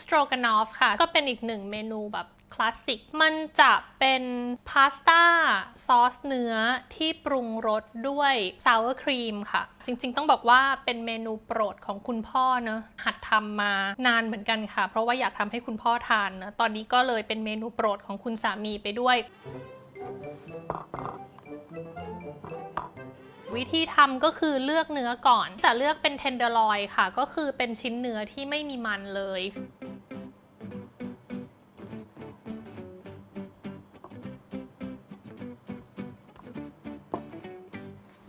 สโตรกานอฟค่ะก็เป็นอีกหนึ่งเมนูแบบคลาสสิกมันจะเป็นพาสต้าซอสเนื้อที่ปรุงรสด้วยซาวร์ครีมค่ะจริงๆต้องบอกว่าเป็นเมนูโปรดของคุณพ่อเนอะหัดทำมานานเหมือนกันค่ะเพราะว่าอยากทำให้คุณพ่อทานนะตอนนี้ก็เลยเป็นเมนูโปรดของคุณสามีไปด้วยวิธีทำก็คือเลือกเนื้อก่อนจะเลือกเป็นเทนเดอร์ลอยค่ะก็คือเป็นชิ้นเนื้อที่ไม่มีมันเลย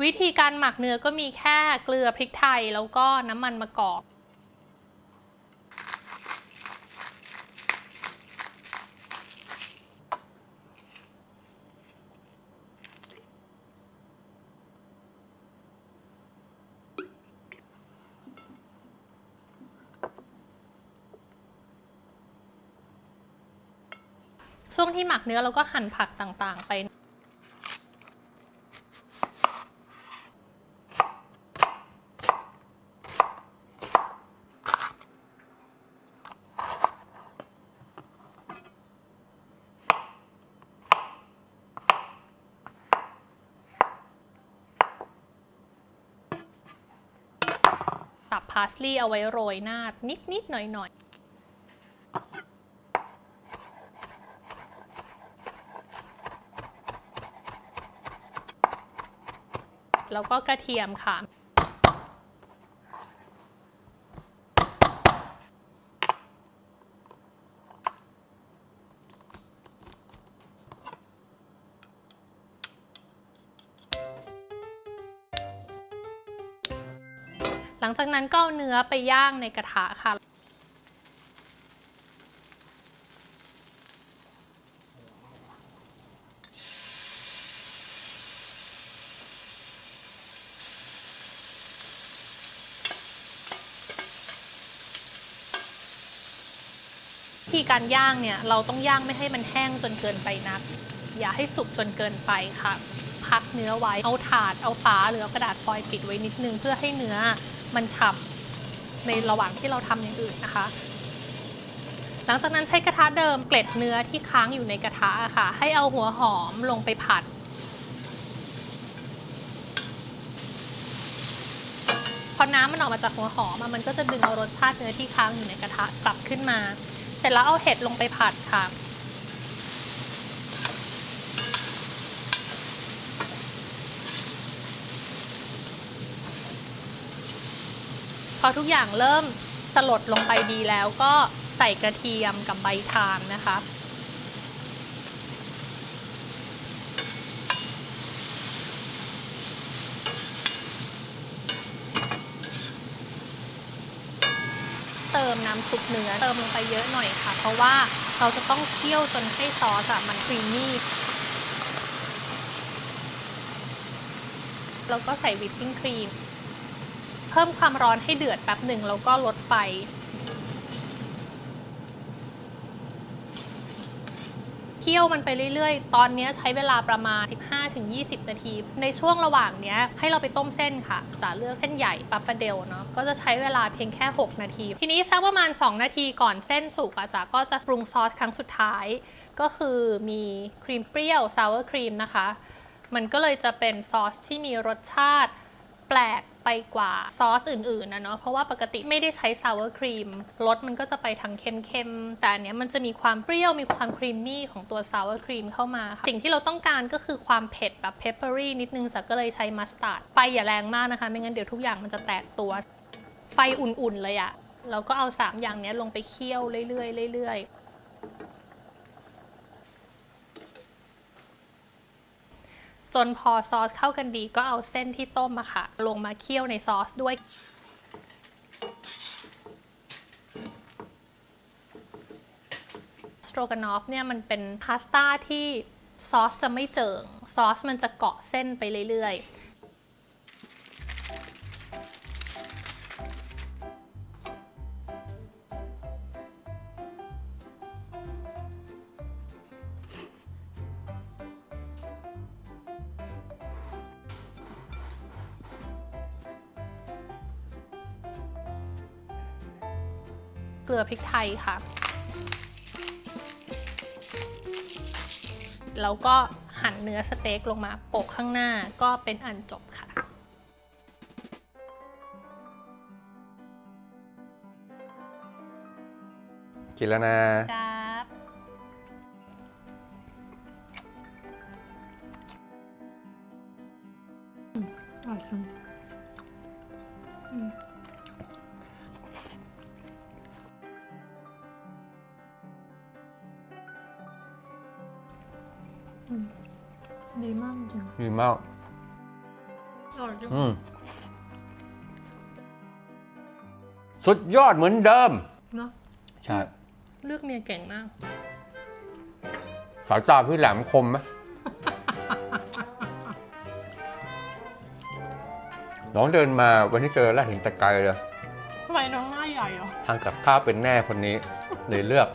วิธีการหมักเนื้อก็มีแค่เกลือพริกไทยแล้วก็น้ำมันมะกอกช่วงที่หมักเนื้อเราก็หั่นผักต่างๆไปตับพาสลีย์เอาไว้โรยหน้านิดๆหน่อยๆแล้วก็กระเทียมค่ะหลังจากนั้นก็เอาเนื้อไปย่างในกระทะค่ะวิธีการย่างเนี่ยเราต้องย่างไม่ให้มันแห้งจนเกินไปนักอย่าให้สุกจนเกินไปค่ะพักเนื้อไว้เอาถาดเอาฝาหรือเอากระดาษฟอยล์ปิดไว้นิดนึงเพื่อให้เนื้อมันฉ่ำในระหว่างที่เราทำอย่างอื่นนะคะหลังจากนั้นใช้กระทะเดิมเกล็ดเนื้อที่ค้างอยู่ในกระทะค่ะให้เอาหัวหอมลงไปผัดพอน้ำมันออกมาจากหัวหอมมันก็จะดึงเอารสชาติเนื้อที่ค้างอยู่ในกระทะกลับขึ้นมาเสร็จแล้วเอาเห็ดลงไปผัดค่ะพอทุกอย่างเริ่มสลดลงไปดีแล้วก็ใส่กระเทียมกับใบทานนะคะเติมน้ำซุปเนื้อเติมลงไปเยอะหน่อยค่ะเพราะว่าเราจะต้องเคี่ยวจนให้ซอสมันครีมมี่แล้วก็ใส่วิปปิ้งครีมเพิ่มความร้อนให้เดือดแป๊บหนึ่งแล้วก็ลดไฟเคี่ยวมันไปเรื่อยๆตอนนี้ใช้เวลาประมาณ 15-20 นาทีในช่วงระหว่างนี้ให้เราไปต้มเส้นค่ะจะเลือกเส้นใหญ่ปัปปะเดลเนาะก็จะใช้เวลาเพียงแค่6นาทีทีนี้สักประมาณ2นาทีก่อนเส้นสุกจ๋าก็จะปรุงซอสครั้งสุดท้ายก็คือมีครีมเปรี้ยวซาวร์ครีมนะคะมันก็เลยจะเป็นซอสที่มีรสชาติแปลกไปกว่าซอสอื่นๆนะเนาะเพราะว่าปกติไม่ได้ใช้ซาวร์ครีมรสมันก็จะไปทางเค็มๆแต่อันเนี้ยมันจะมีความเปรี้ยวมีความครีมมี่ของตัวซาวร์ครีมเข้ามาสิ่งที่เราต้องการก็คือความเผ็ดแบบเพปเปอรี่นิดนึงก็เลยใช้มัสตาร์ดไฟอย่าแรงมากนะคะไม่งั้นเดี๋ยวทุกอย่างมันจะแตกตัวไฟอุ่นๆเลยอะแล้วก็เอา3อย่างนี้ลงไปเคี่ยวเรื่อยๆจนพอซอสเข้ากันดีก็เอาเส้นที่ต้มอะค่ะลงมาเคี่ยวในซอสด้วยสโตรกานอฟเนี่ยมันเป็นพาสต้าที่ซอสจะไม่เจิ่งซอสมันจะเกาะเส้นไปเรื่อยๆ เกลือพริกไทยค่ะ แล้วก็หั่นเนื้อสเต็กลงมาโปะข้างหน้าก็เป็นอันจบค่ะกินแล้วนะจ้าอร่อยจังดีมากจริง ดีมาก อร่อยจริง สุดยอดเหมือนเดิม เนาะ ใช่ เลือกเมียเก่งมาก สายตาพี่แหลมคมไหม น้องเดินมาวันที่เจอแล้วเห็นแต่ไกลเลย ทำไมน้องหน้าใหญ่เหรอ ทางกับข้าวเป็นแน่คนนี้เลยเลือก